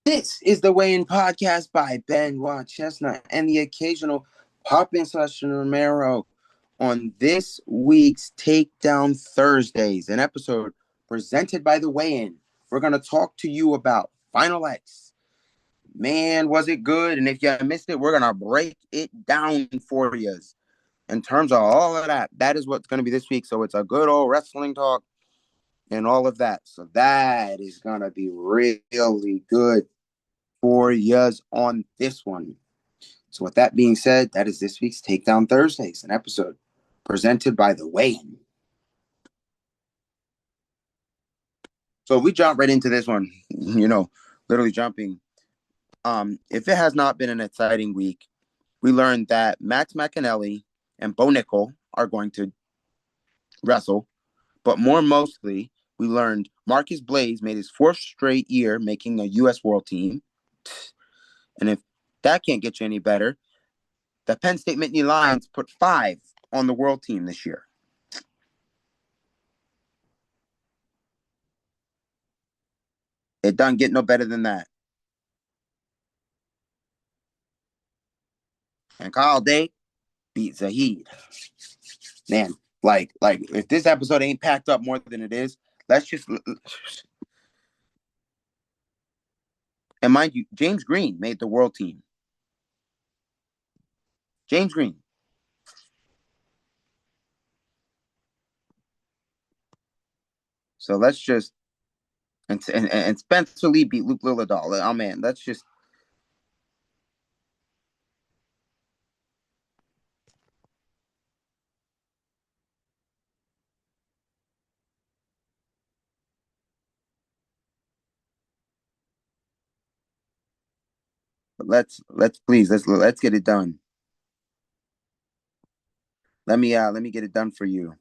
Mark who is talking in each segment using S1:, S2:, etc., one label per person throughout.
S1: This is the Weigh In Podcast by Benoit Chestnut and the occasional Pop-In Session Romero on this week's Takedown Thursdays, an episode presented by the Weigh In. We're going to talk to you about Final X. Man, was it good? And if you missed it, we're going to break it down for you. In terms of all of that, that is what's going to be this week. So it's a good old wrestling talk and all of that. So that is going to be really good for yous on this one. So with that being said, that is this week's Takedown Thursdays, an episode presented by the Weigh-In. So we jump right into this one, literally jumping. If it has not been an exciting week, we learned that Max McEnelly and Bo Nickal are going to wrestle, but more mostly, we learned Marcus Blaze made his fourth straight year making the U.S. World Team. And if that can't get you any better, the Penn State Nittany Lions put 5 on the World Team this year. It doesn't get no better than that. And Kyle Day beat Zahid. Man, like if this episode ain't packed up more than it is, let's just. And mind you, James Green made the World Team. James Green. So let's just. And Spencer Lee beat Luke Lillidahl. Oh, man, let's just. Let's please let's get it done. Let me get it done for you.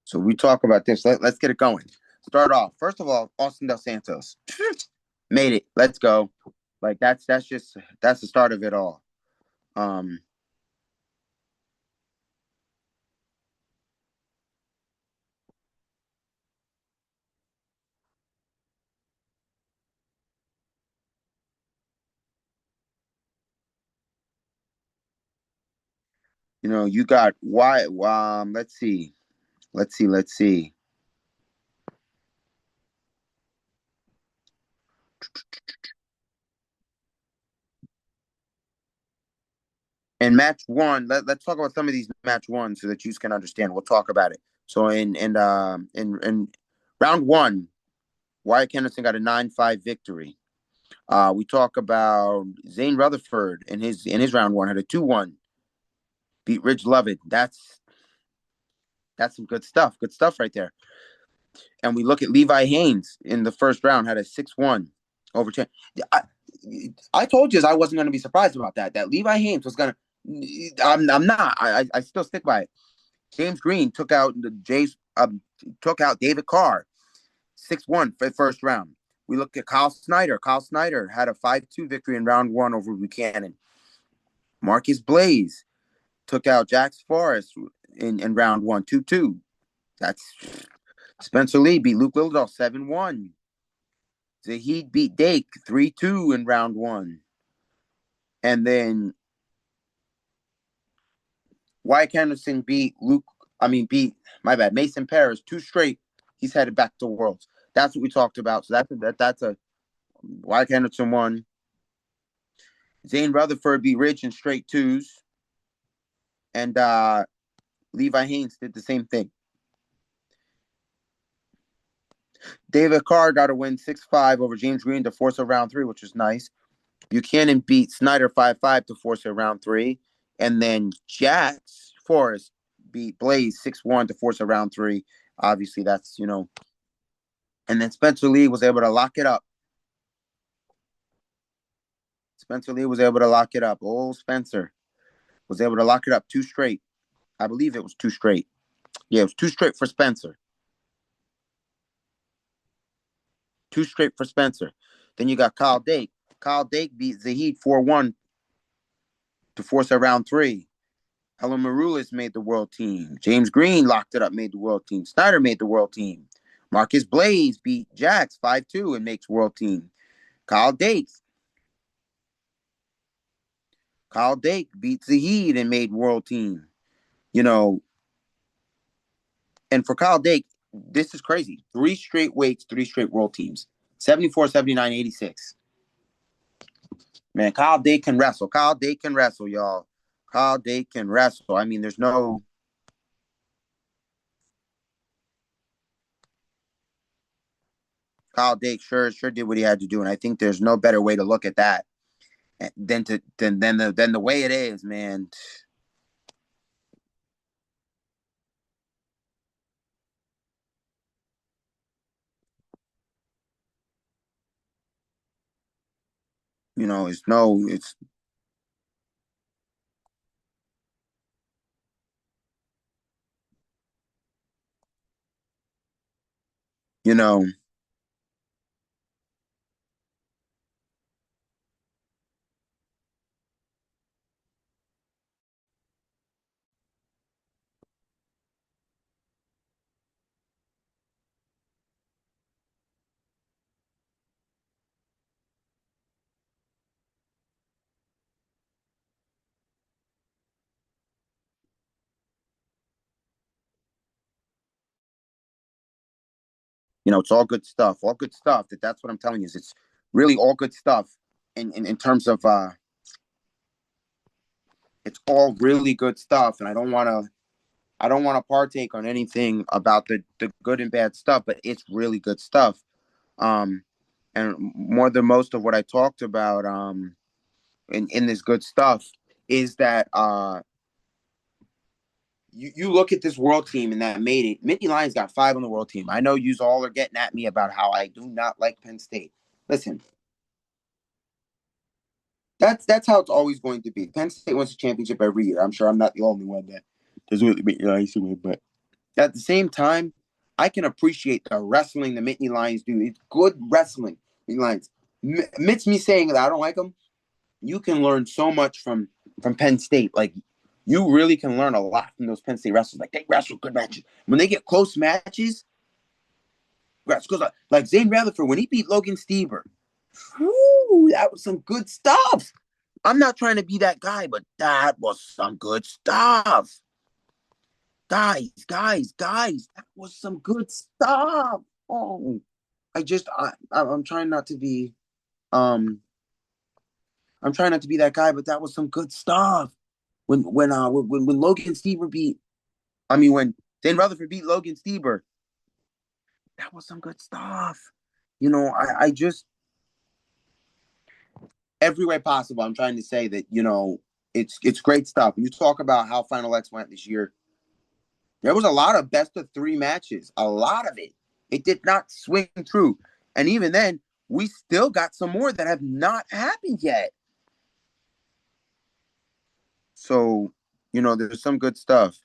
S1: So we talk about this. Let's get it going. Start off. First of all, Austin Del Santos made it. Let's go. Like that's the start of it all. Um, you got why let's see. Let's see. In match one, let's talk about some of these match ones so that you can understand. We'll talk about it. So in round one, Wyatt Henderson got a 9-5 victory. We talk about Zane Rutherford in his round one had a 2-1. Beat Ridge Lovett. That's some good stuff. Good stuff right there. And we look at Levi Haynes in the first round, had a 6-1 over 10. I told you I wasn't going to be surprised about that. That Levi Haynes was going to. I'm not. I still stick by it. James Green took out David Carr, 6-1 for the first round. We look at Kyle Snyder. Kyle Snyder had a 5-2 victory in round one over Buchanan. Marcus Blaze took out Jax Forrest in round one, 2-2. That's Spencer Lee beat Luke Lillidahl 7-1. Zahid beat Dake 3-2 in round one. And then Wyatt Henderson beat Mason Paris 2 straight. He's headed back to Worlds. That's what we talked about. So that's a Wyatt Henderson won. Zane Rutherford beat Rich in straight 2s. And Levi Haynes did the same thing. David Carr got a win 6-5 over James Green to force a round 3, which was nice. Buchanan beat Snyder 5-5 to force a round 3. And then Jax Forrest beat Blaze 6-1 to force a round 3. Obviously, that's, And then Spencer Lee was able to lock it up. Old Spencer was able to lock it up 2 straight. I believe it was 2 straight. Yeah, it was 2 straight for Spencer. 2 straight for Spencer. Then you got Kyle Dake. Kyle Dake beat Zahid 4-1 to force a round 3. Helen Maroulis made the world team. James Green locked it up, made the world team. Snyder made the world team. Marcus Blaze beat Jax 5-2 and makes world team. Kyle Dake beat Zahid and made world team. You know, and for Kyle Dake, this is crazy. 3 straight weights, 3 straight world teams. 74, 79, 86. Man, Kyle Dake can wrestle. Kyle Dake can wrestle, y'all. Kyle Dake can wrestle. I mean, there's no... Kyle Dake sure did what he had to do, and I think there's no better way to look at that than the way it is, man. You know, it's you know, it's all good stuff. All good stuff. That's what I'm telling you. It's really all good stuff in terms of it's all really good stuff, and I don't want to partake on anything about the good and bad stuff, but it's really good stuff. Um, and more than most of what I talked about in this good stuff is that you look at this world team and that made it. Mickey Lyons got 5 on the world team. I know you all are getting at me about how I do not like Penn State. Listen, that's how it's always going to be. Penn State wins a championship every year. I'm sure I'm not the only one that does really Mickey Lyons to win, but at the same time, I can appreciate the wrestling the Mittany Lions do. It's good wrestling. Mittany Lions. Amidst me saying that I don't like them, you can learn so much from Penn State. Like, you really can learn a lot from those Penn State wrestlers. Like, they wrestle good matches. When they get close matches, because like Zane Rutherford, when he beat Logan Stever, whew, that was some good stuff. I'm not trying to be that guy, but that was some good stuff. Guys, that was some good stuff. Oh, I'm trying not to be um I'm trying not to be that guy, but that was some good stuff. When Logan Stever when Dan Rutherford beat Logan Stever, that was some good stuff. I just every way possible. I'm trying to say that it's great stuff. When you talk about how Final X went this year, there was a lot of best of 3 matches. A lot of it. It did not swing through. And even then, we still got some more that have not happened yet. So, there's some good stuff.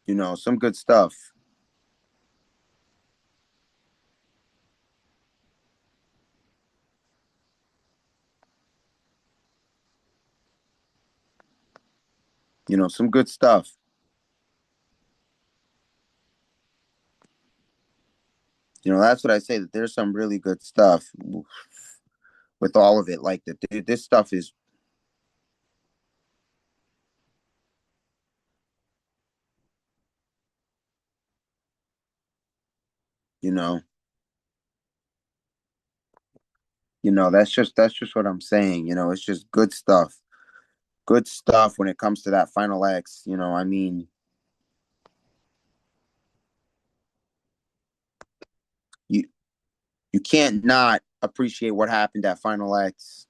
S1: Some good stuff. Some good stuff. That's what I say, that there's some really good stuff with all of it. Like this stuff is, you know, that's just what I'm saying. It's just good stuff. Good stuff when it comes to that Final X. I mean, you you can't not appreciate what happened at Final X.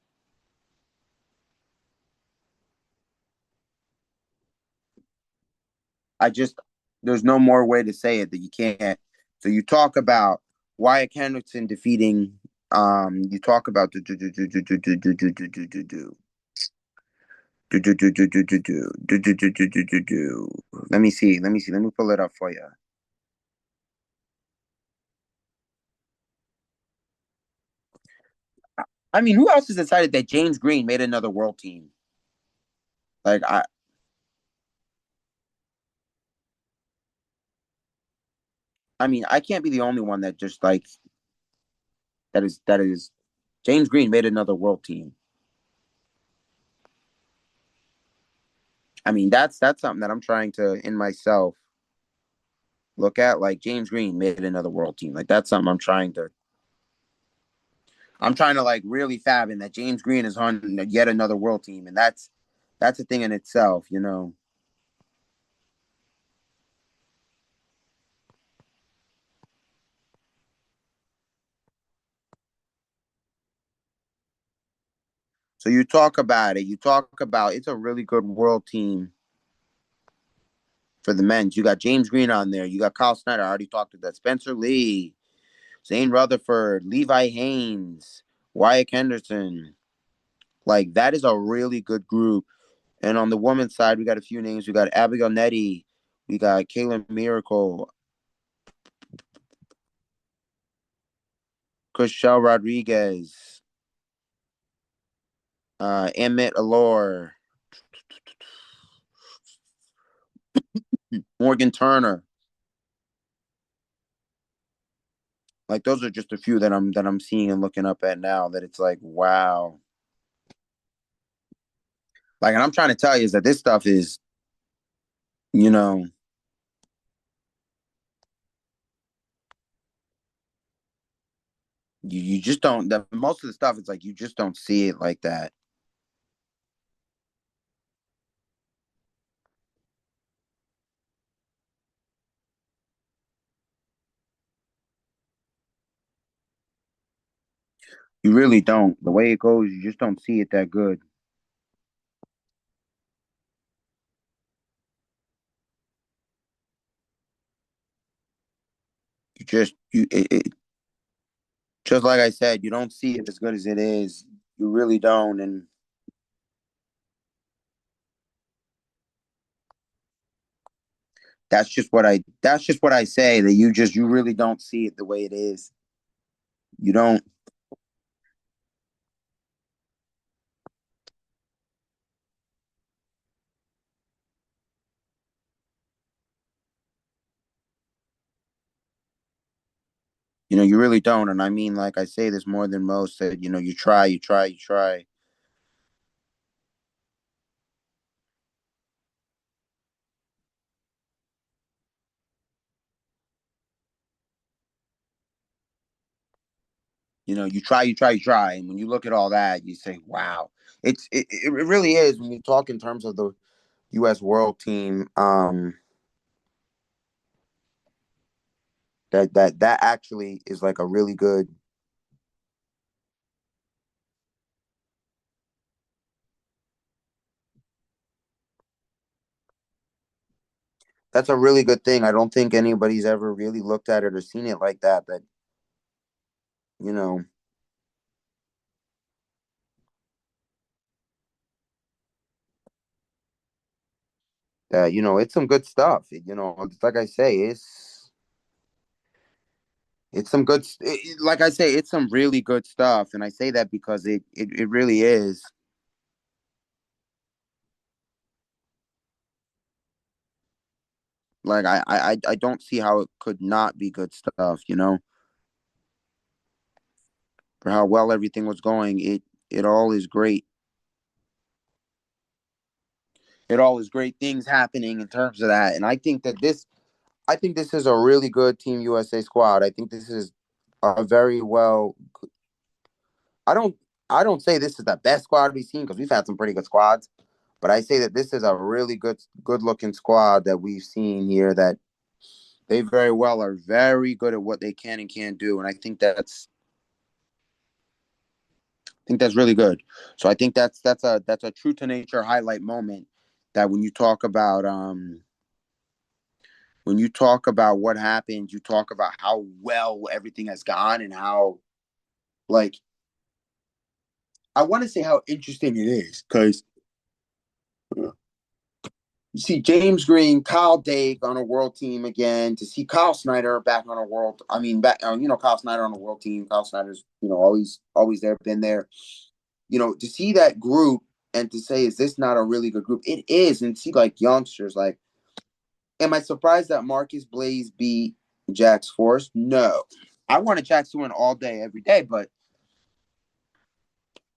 S1: I just there's no more way to say it that you can't. So you talk about Wyatt Hendrickson defeating. You talk about Do, do, do, do, do, do, do, do, do, do, do, do, do, do. Let me see. Let me see. Let me pull it up for you. I mean, who else has decided that James Green made another world team? Like I mean, I can't be the only one that just like that is James Green made another world team. I mean, that's something that I'm trying to in myself look at. Like James Green made another world team. Like that's something I'm trying to like really fathom that James Green is on yet another world team, and that's a thing in itself, you know. So you talk about it. You talk about it's a really good world team for the men's. You got James Green on there. You got Kyle Snyder. I already talked to that. Spencer Lee, Zane Rutherford, Levi Haynes, Wyatt Henderson. Like that is a really good group. And on the women's side, we got a few names. We got Abigail Nettie, we got Kaylin Miracle, Chriselle Rodriguez, Emmett Allure, Morgan Turner. Like those are just a few that I'm seeing and looking up at now. That it's like wow. Like, and I'm trying to tell you is that this stuff is, you know, you just don't. The most of the stuff is like you just don't see it like that. You really don't. The way it goes, you just don't see it that good. Just like I said, you don't see it as good as it is. You really don't, and that's just what I say that you really don't see it the way it is. You don't. You really don't. And I mean, like I say this more than most. That you try, you try, you try. You try, you try, you try. And when you look at all that, you say, "Wow, it really is." When you talk in terms of the U.S. World Team, that actually is like a really good. That's a really good thing. I don't think anybody's ever really looked at it or seen it like that. That you know it's some good stuff. It's like I say, it's some good. Like I say, it's some really good stuff, and I say that because it really is. Like I don't see how it could not be good stuff. For how well everything was going, it all is great. It all is great things happening in terms of that, and I think this is a really good Team USA squad. I think this is a very well. I don't I don't say this is the best squad we've seen because we've had some pretty good squads, but I say that this is a really good looking squad that we've seen here that they very well are very good at what they can and can't do, and I think that's really good. So I think that's a true to nature highlight moment that when you talk about what happened, you talk about how well everything has gone and how like I want to say how interesting it is because you see James Green, Kyle Dake on a world team again, to see Kyle Snyder back on a world, I mean, back, Kyle Snyder on a world team. Kyle Snyder's, always there, been there. To see that group and to say, is this not a really good group? It is. And see, like, youngsters, like, am I surprised that Marcus Blaze beat Jax Force? No. I wanted Jax to win all day, every day, but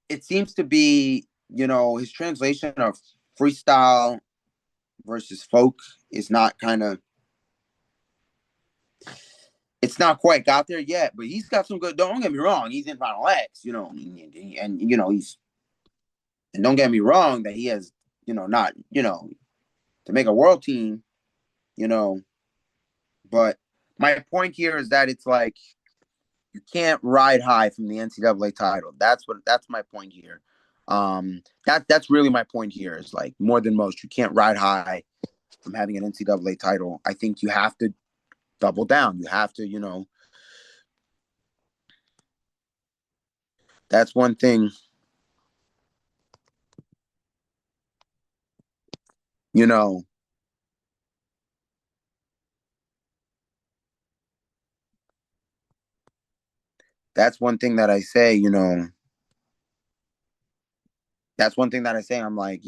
S1: it seems to be, his translation of freestyle versus folk is not it's not quite got there yet, but he's got some good. Don't get me wrong, he's in Final X, and don't get me wrong that he has, not, to make a world team, you know, but my point here is that it's like you can't ride high from the NCAA title. That's my point here. That's really my point here. Is like more than most, you can't ride high from having an NCAA title. I think you have to double down. You have to, that's one thing, you know, that's one thing that I say, that's one thing that I say. I'm like,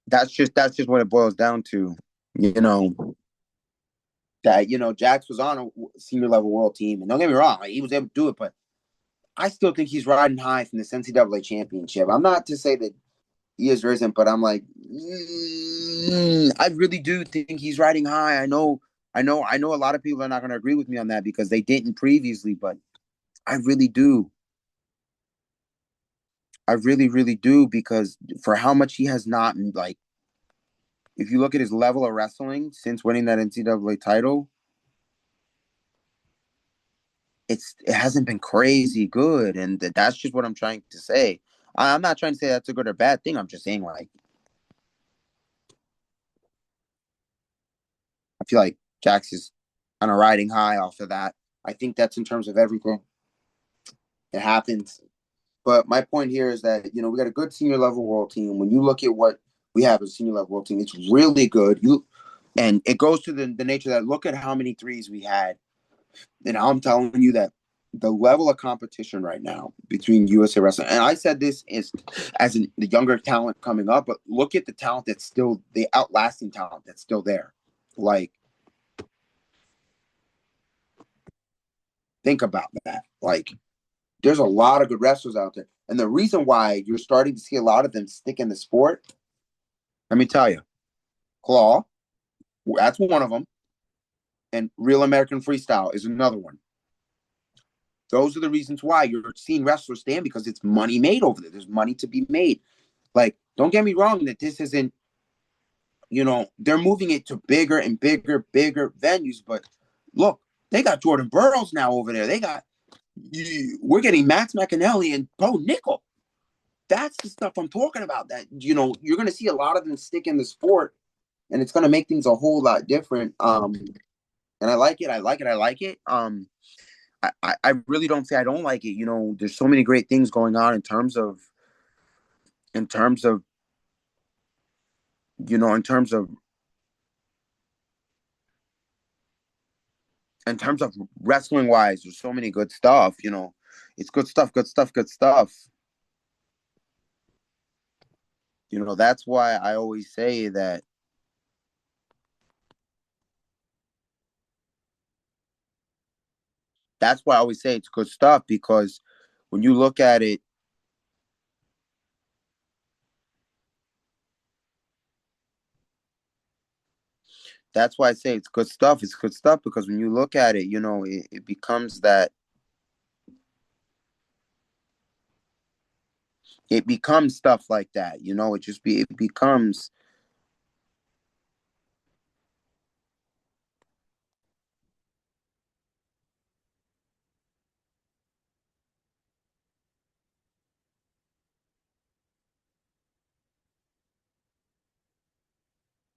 S1: that's just what it boils down to, you know, that, Jax was on a senior level world team. And don't get me wrong, like, he was able to do it, but I still think he's riding high from this NCAA championship. I'm not to say that he is or isn't, but I'm like, I really do think he's riding high. I know a lot of people are not going to agree with me on that because they didn't previously, but I really do. I really, really do because for how much he has not, like, if you look at his level of wrestling since winning that NCAA title, it hasn't been crazy good, and that's just what I'm trying to say. I'm not trying to say that's a good or bad thing. I'm just saying, like, I feel like Jax is on a riding high off of that. I think that's in terms of everything that happens. But my point here is that, we got a good senior level world team. When you look at what we have as a senior level world team, it's really good. And it goes to the nature that look at how many threes we had. And I'm telling you that the level of competition right now between USA Wrestling, and I said this is as the younger talent coming up, but look at the talent that's still the outlasting talent that's still there. Like, think about that. Like, there's a lot of good wrestlers out there. And the reason why you're starting to see a lot of them stick in the sport, let me tell you, Claw, that's one of them. And Real American Freestyle is another one. Those are the reasons why you're seeing wrestlers stand because it's money made over there. There's money to be made. Like, don't get me wrong that this isn't, they're moving it to bigger and bigger, bigger venues. But look, they got Jordan Burroughs now over there. We're getting Max McEnelly and Bo Nickal. That's the stuff I'm talking about. That, you're going to see a lot of them stick in the sport, and it's going to make things a whole lot different. And I like it. I like it. I like it. I really don't say I don't like it. There's so many great things going on in terms of you know in terms of wrestling wise. There's so many good stuff. It's good stuff, good stuff, good stuff. That's why I always say that. That's why I always say it's good stuff because when you look at it, that's why I say it's good stuff. It's good stuff because when you look at it, it becomes that it becomes stuff like that. It becomes,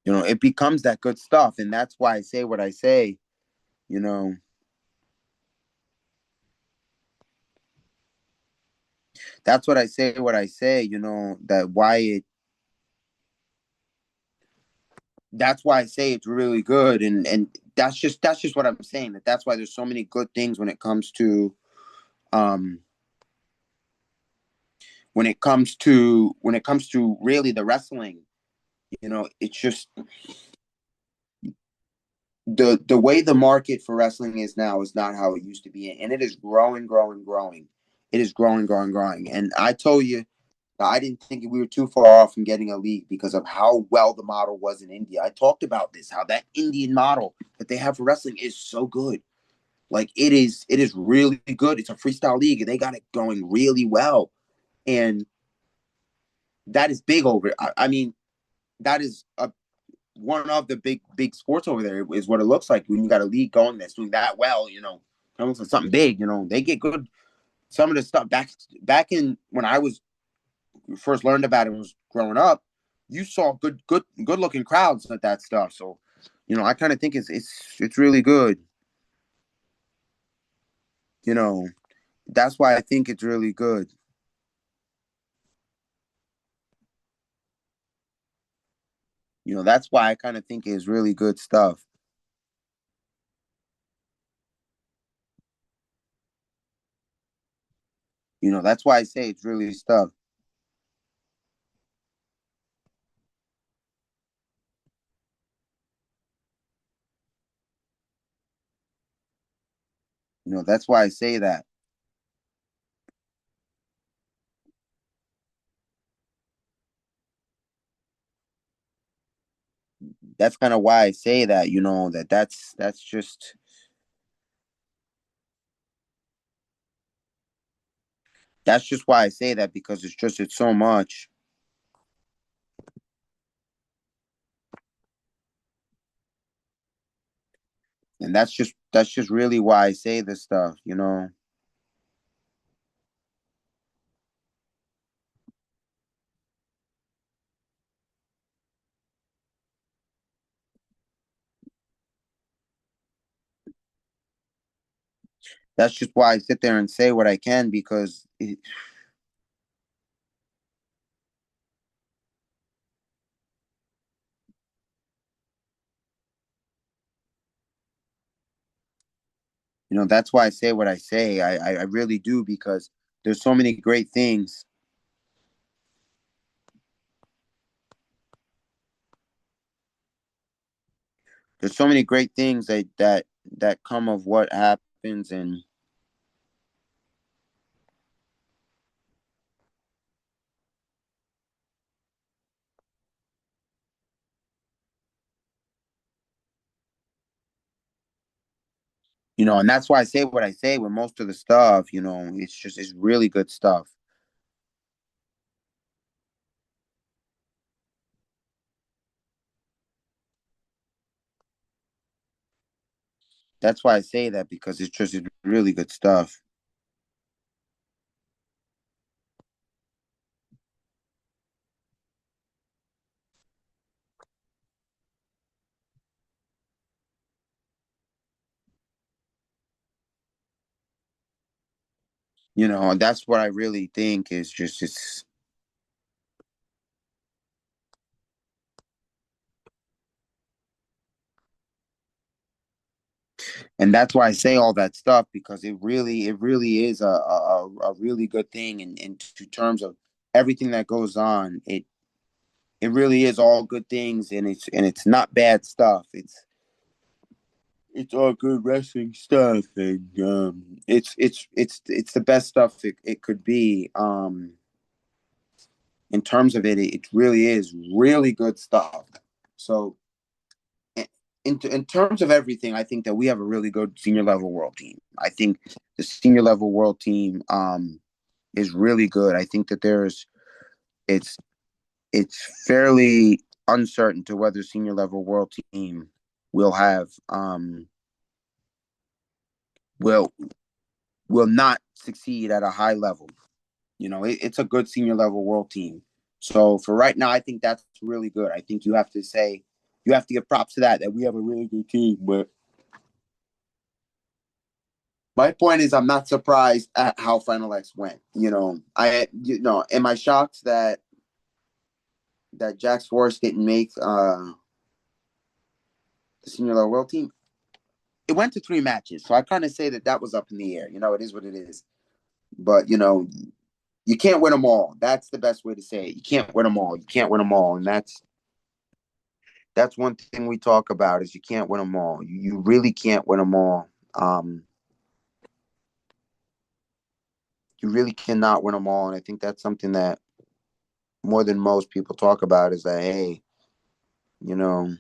S1: it becomes that good stuff, and that's why I say what I say. You know, that's what I say. What I say. That why it. That's why I say it's really good, and that's just what I'm saying. That's why there's so many good things um when it comes to really the wrestling. It's just the way the market for wrestling is now is not how it used to be, and it is growing, growing, growing. It is growing, growing, growing. And I told you, I didn't think we were too far off from getting a league because of how well the model was in India. I talked about this, how that Indian model that they have for wrestling is so good. Like it is really good. It's a freestyle league, and they got it going really well, and that is big over. I mean, that is one of the big sports over there is what it looks like when you got a league going that's doing that well. It looks like something big. They get good. Some of the stuff back in when I was first learned about it and was growing up, you saw good looking crowds at that stuff. So, I kind of think it's really good. You know, that's why I think it's really good. That's why I kind of think it's really good stuff. That's why I say it's really stuff. That's why I say that. That's kind of why I say that. That's just why I say that because it's so much, and that's just really why I say this stuff. That's just why I sit there and say what I can because that's why I say what I say. I really do because there's so many great things. There's so many great things that come of what happens, and and that's why I say what I say with most of the stuff. It's really good stuff. That's why I say that because it's really good stuff. And that's what I really think is just it's and that's why I say all that stuff because it really is a really good thing in terms of everything that goes on. It really is all good things, and it's not bad stuff. It's all good wrestling stuff, and it's the best stuff it could be. In terms of it really is really good stuff. So in terms of everything, I think that we have a really good senior level world team. I think the senior level world team is really good. I think that it's it's fairly uncertain to whether senior level world team will have will will not succeed at a high level. It's a good senior level world team. So for right now, I think that's really good. I think you have to give props to that we have a really good team. But My point is, I'm not surprised at how Final X went. Am I shocked that Jack's Force didn't make the senior level world team? It went to 3 matches, so I kind of say that was up in the air. It is what it is. But you can't win them all. That's the best way to say it. You can't win them all. You can't win them all, and that's one thing we talk about is you can't win them all. You really can't win them all. You really cannot win them all, and I think that's something that more than most people talk about is that hey, you know,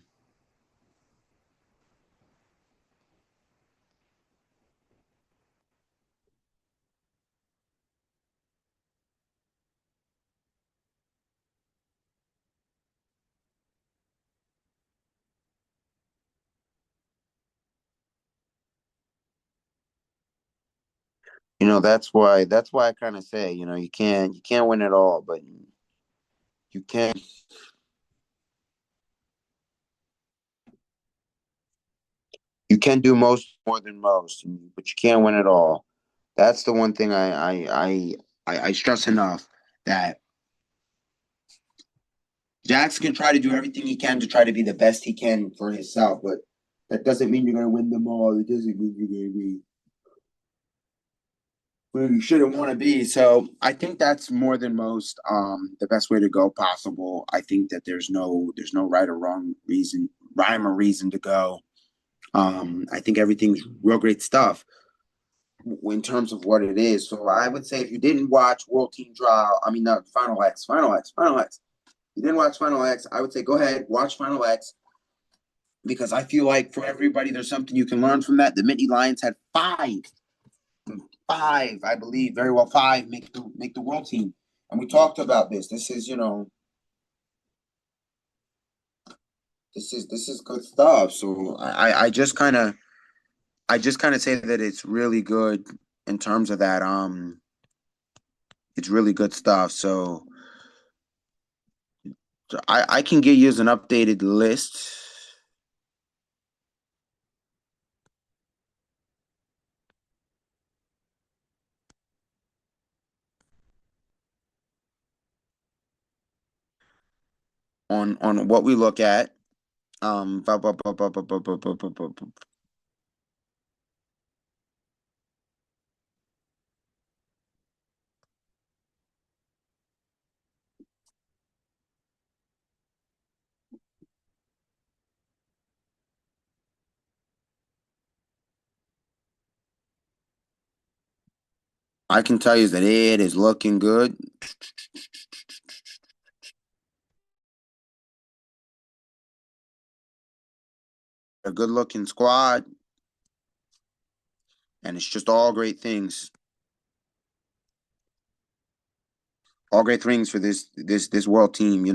S1: that's why I kind of say you can't win it all, but you can you can do most more than most, but you can't win it all. That's the one thing I stress enough that Jax can try to do everything he can to try to be the best he can for himself, but that doesn't mean you're gonna win them all. It doesn't mean you're gonna be where you shouldn't want to be. So I think that's more than most the best way to go possible. I think that there's no right or wrong reason, rhyme or reason to go. I think everything's real great stuff in terms of what it is. So I would say if you didn't watch World Team Draw, I mean, no, Final X. You didn't watch Final X, I would say go ahead, watch Final X because I feel like for everybody, there's something you can learn from that. The Mini Lions had five, I believe, very well five make the world team, and we talked about this. This is good stuff. So I just kind of say that it's really good in terms of that. It's really good stuff. So I can give you as an updated list on what we look at. I can tell you that it is looking good. A good looking squad, and it's just all great things. All great things for this world team.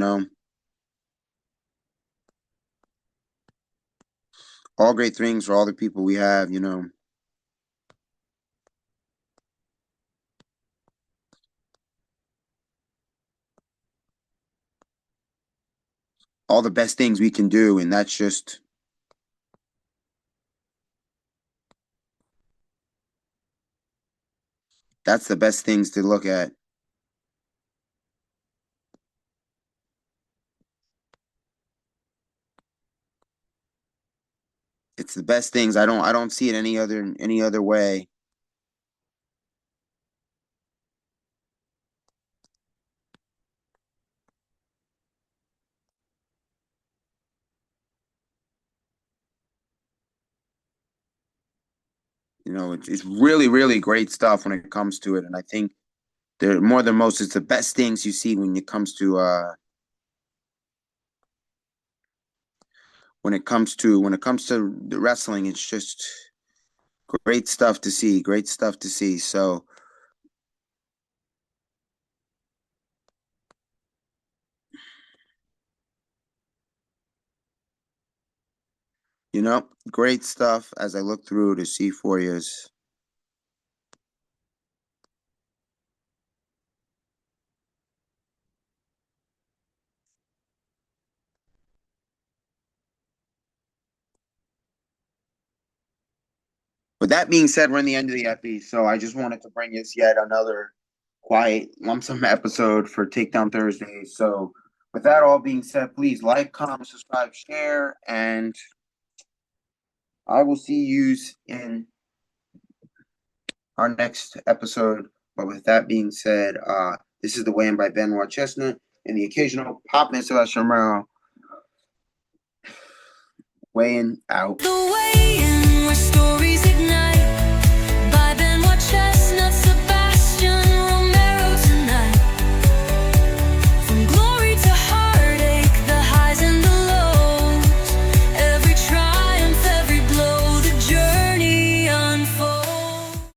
S1: All great things for all the people we have. All the best things we can do, and that's the best things to look at. It's the best things. I don't see it any other way. It's really really great stuff when it comes to it, and I think they're more than most. It's the best things you see when it comes to the wrestling. It's just great stuff to see. Great stuff to see. So great stuff as I look through to see for years. With that being said, we're in the end of the epi, so I just wanted to bring us yet another quiet lump sum episode for Takedown Thursday. So, with that all being said, please like, comment, subscribe, share, and I will see you in our next episode. But with that being said, this is the weigh-in by Benoit Chestnut and the occasional Pop and Celeste Romero. Weighing out.
S2: The weigh-in where stories ignite.